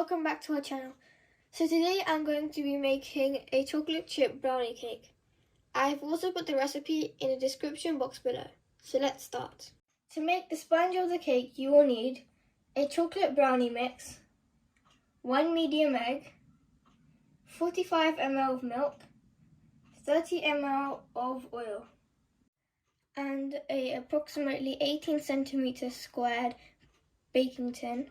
welcome back to our channel. So today I'm going to be making a chocolate chip brownie cake. I've also put the recipe in the description box below. So let's start. To make the sponge of the cake you will need a chocolate brownie mix, 1 medium egg, 45 ml of milk, 30 ml of oil, and a approximately 18 centimeter squared baking tin,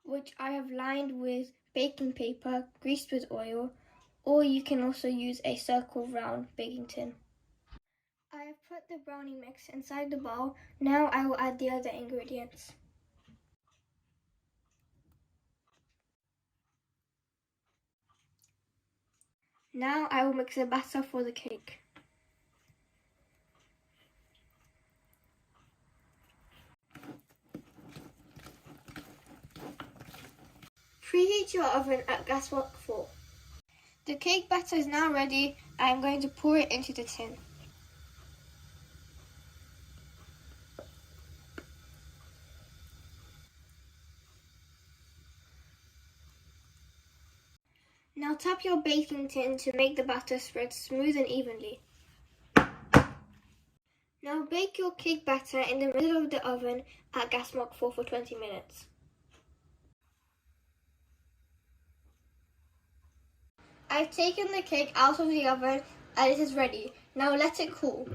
which I have lined with baking paper greased with oil, or you can also use a circle round baking tin. I have put the brownie mix inside the bowl. Now I will add the other ingredients. Now I will mix the batter for the cake. Preheat your oven at gas mark 4. The cake batter is now ready. I am going to pour it into the tin. Now tap your baking tin to make the batter spread smooth and evenly. Now bake your cake batter in the middle of the oven at gas mark 4 for 20 minutes. I've taken the cake out of the oven and it is ready. Now let it cool.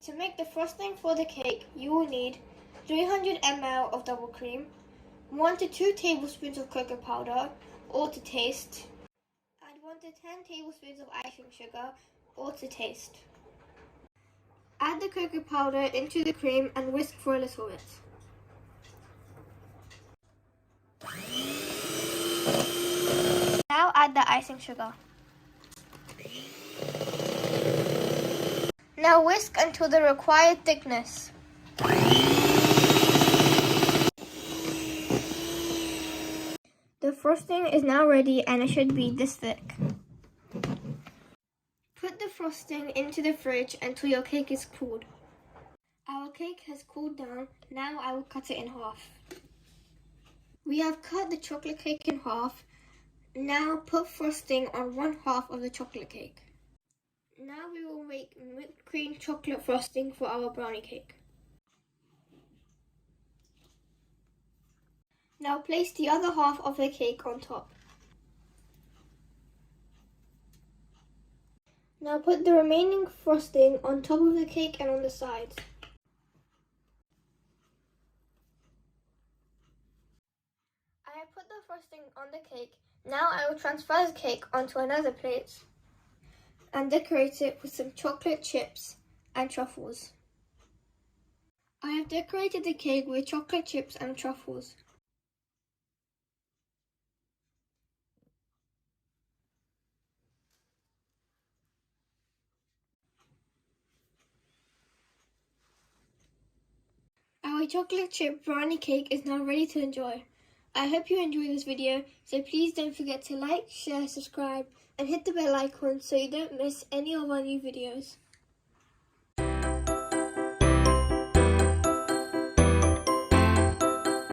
To make the frosting for the cake, you will need 300 ml of double cream, 1 to 2 tablespoons of cocoa powder, all to taste, and 1 to 10 tablespoons of icing sugar, all to taste. Add the cocoa powder into the cream and whisk for a little bit. Now add the icing sugar. Now whisk until the required thickness. The frosting is now ready and it should be this thick. Put the frosting into the fridge until your cake is cooled. Our cake has cooled down. Now I will cut it in half. We have cut the chocolate cake in half. Now put frosting on one half of the chocolate cake. Now we will make whipped cream chocolate frosting for our brownie cake. Now place the other half of the cake on top. Now put the remaining frosting on top of the cake and on the sides. I have put the frosting on the cake. Now I will transfer the cake onto another plate and decorate it with some chocolate chips and truffles. I have decorated the cake with chocolate chips and truffles. Our chocolate chip brownie cake is now ready to enjoy. I hope you enjoyed this video, so please don't forget to like, share, subscribe and hit the bell icon so you don't miss any of our new videos.